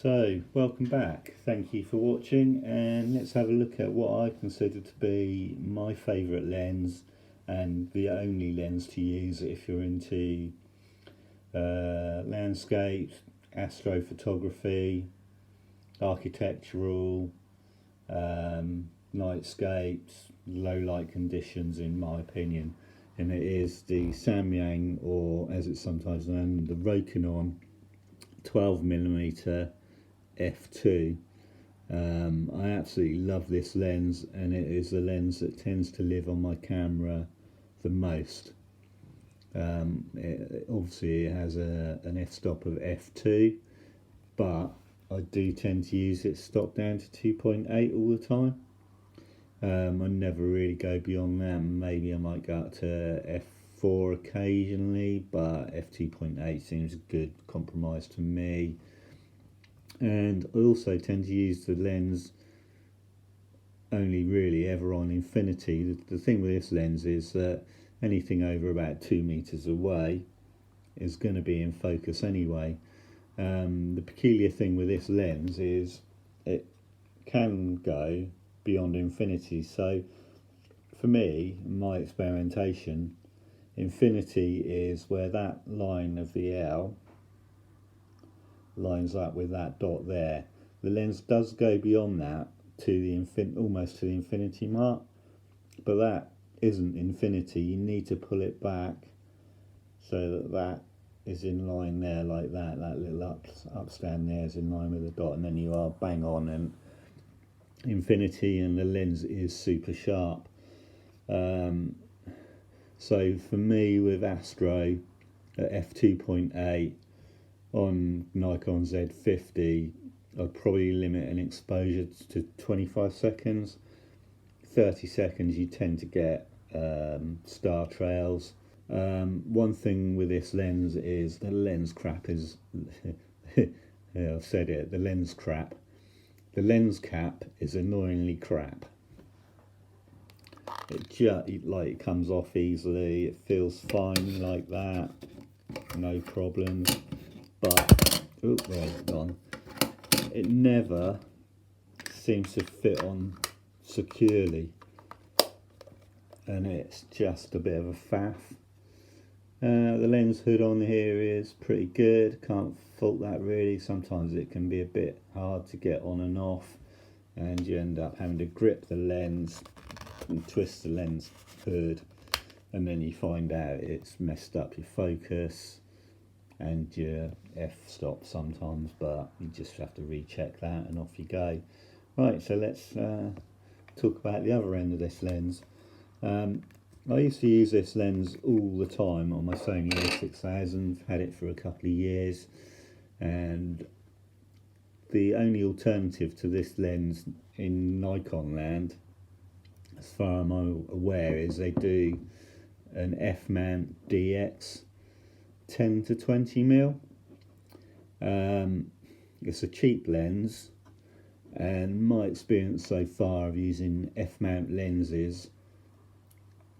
So, welcome back. Thank you for watching, and let's have a look at what I consider to be my favourite lens and the only lens to use if you're into landscapes, astrophotography, architectural, nightscapes, low light conditions, in my opinion. And it is the Samyang, or as it's sometimes known, the Rokinon 12mm f2. I absolutely love this lens, and it is the lens that tends to live on my camera the most. Obviously it has an f-stop of f2, but I do tend to use it stop down to 2.8 all the time. I never really go beyond that. Maybe I might go up to f4 occasionally, but f2.8 seems a good compromise to me. And I also tend to use the lens only really ever on infinity. The thing with this lens is that anything over about 2 meters away is going to be in focus anyway. The peculiar thing with this lens is it can go beyond infinity. So for me, my experimentation, infinity is where that line of the L lines up with that dot there. The lens does go beyond that to the almost to the infinity mark, but that isn't infinity. You need to pull it back so that that is in line there, like that. That little upstand there is in line with the dot, and then you are bang on and infinity, and the lens is super sharp. So for me, with Astro at f2.8 on Nikon Z50, I'd probably limit an exposure to 25 seconds. 30 seconds you tend to get star trails. One thing with this lens is the lens crap is yeah, I've said it, the lens crap. The lens cap is annoyingly crap. It just it comes off easily, it feels fine like that, no problems. But oh, there it's gone. It never seems to fit on securely, and it's just a bit of a faff. The lens hood on here is pretty good, can't fault that really. Sometimes it can be a bit hard to get on and off, and you end up having to grip the lens and twist the lens hood, and then you find out it's messed up your focus and your f-stop sometimes, but you just have to recheck that and off you go. Right, so let's talk about the other end of this lens. I used to use this lens all the time on my Sony a6000, had it for a couple of years, and the only alternative to this lens in Nikon land, as far as I'm aware, is they do an f-mount DX 10 to 20mm. It's a cheap lens, and my experience so far of using f-mount lenses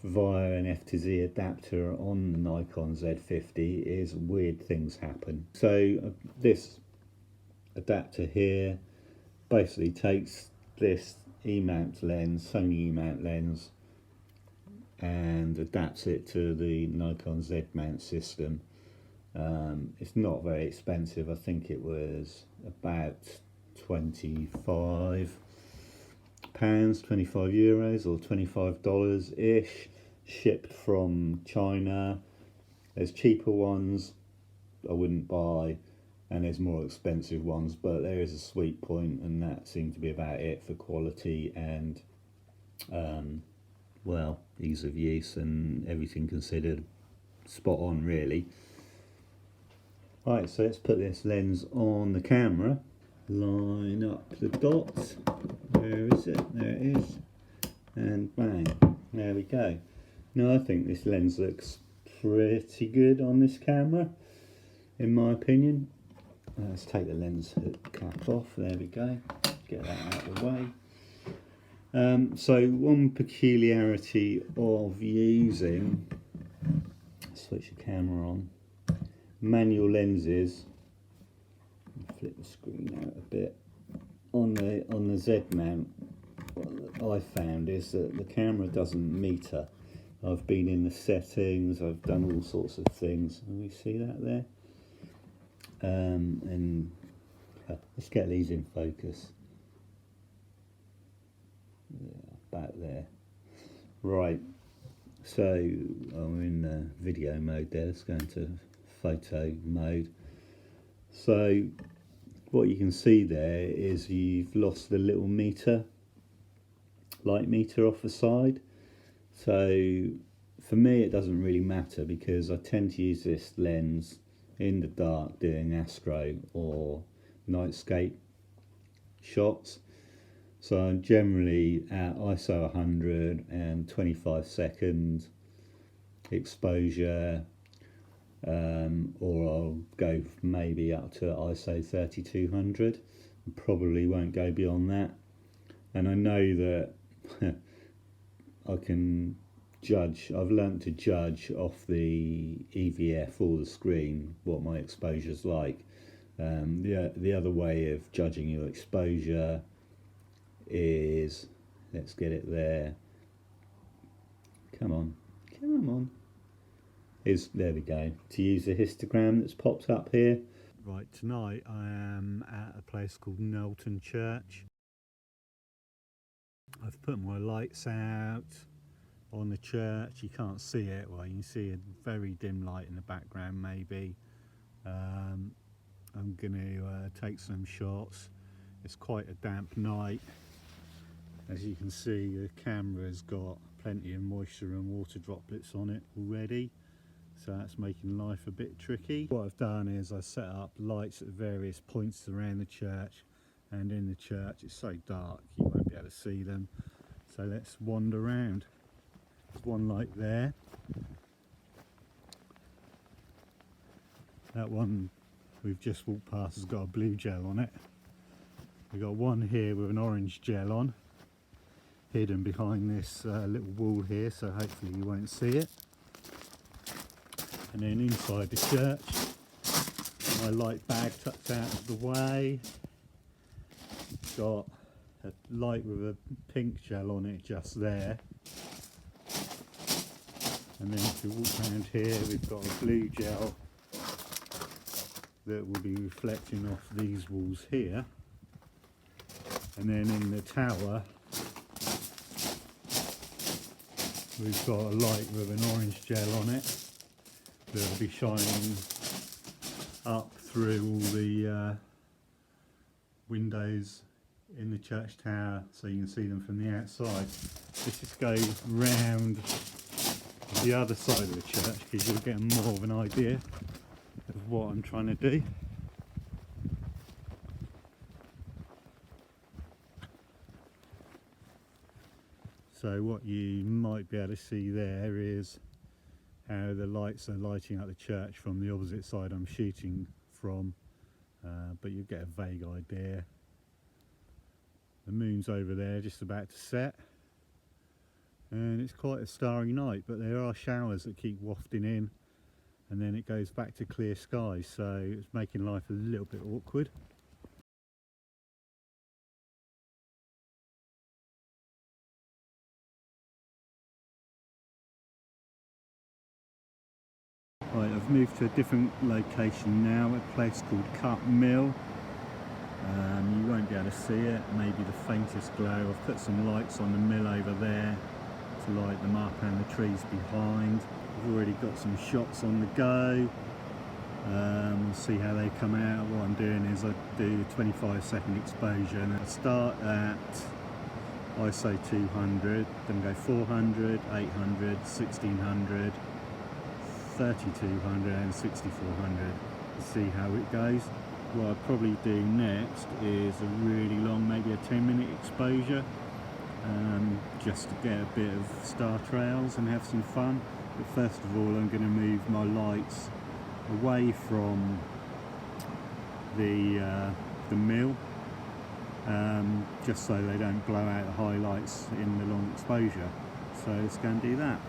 via an F to Z adapter on the Nikon Z50 is weird things happen. So this adapter here basically takes this E-mount lens, Sony E-mount lens, and adapts it to the Nikon Z-mount system. It's not very expensive. I think it was about £25, €25 or $25 ish, shipped from China. There's cheaper ones I wouldn't buy, and there's more expensive ones, but there is a sweet point, and that seemed to be about it for quality and well, ease of use and everything considered, spot on really. Right, so let's put this lens on the camera, line up the dots, where is it, there it is, and bang, there we go. Now I think this lens looks pretty good on this camera, in my opinion. Let's take the lens hood cap off, there we go, get that out of the way. So one peculiarity of using, switch the camera on, manual lenses flip the screen out a bit. On the Z mount, what I found is that the camera doesn't meter. I've been in the settings, I've done all sorts of things. Can we see that there? And let's get these in focus. Yeah, back there. Right, so I'm in video mode there. Let's go into photo mode. So what you can see there is you've lost the little meter, light meter off the side. So for me it doesn't really matter because I tend to use this lens in the dark doing astro or nightscape shots. So I'm generally at ISO 100 and 25 second exposure, or I'll go maybe up to ISO 3200. Probably won't go beyond that. And I know that I can judge, I've learnt to judge off the EVF or the screen what my exposure's like. The other way of judging your exposure is, let's get it there, come on, is, there we go, to use the histogram that's popped up here. Right, tonight I am at a place called Knowlton Church. I've put my lights out on the church. You can't see it, well you can see a very dim light in the background maybe. I'm going to take some shots. It's quite a damp night. As you can see, the camera's got plenty of moisture and water droplets on it already, so that's making life a bit tricky. What I've done is I set up lights at various points around the church, and in the church it's so dark you won't be able to see them. So let's wander around. There's one light there. That one we've just walked past has got a blue gel on it. We've got one here with an orange gel on, hidden behind this little wall here, so hopefully you won't see it. And then inside the church, my light bag tucked out of the way. Got a light with a pink gel on it just there. And then if you walk around here, we've got a blue gel that will be reflecting off these walls here. And then in the tower, we've got a light with an orange gel on it that will be shining up through all the windows in the church tower so you can see them from the outside. Let's just go round the other side of the church because you'll get more of an idea of what I'm trying to do. So what you might be able to see there is how the lights are lighting up the church from the opposite side I'm shooting from, but you'll get a vague idea. The moon's over there just about to set, and it's quite a starry night, but there are showers that keep wafting in and then it goes back to clear skies, so it's making life a little bit awkward. Right, I've moved to a different location now, a place called Cut Mill. You won't be able to see it, maybe the faintest glow. I've put some lights on the mill over there to light them up and the trees behind. I've already got some shots on the go. We'll see how they come out. What I'm doing is I do 25-second exposure and I start at ISO 200, then go 400, 800, 1600, 3200 and 6400 to see how it goes. What I'll probably do next is a really long, maybe a 10-minute exposure, just to get a bit of star trails and have some fun. But first of all, I'm going to move my lights away from the mill, just so they don't blow out the highlights in the long exposure. So let's go and do that.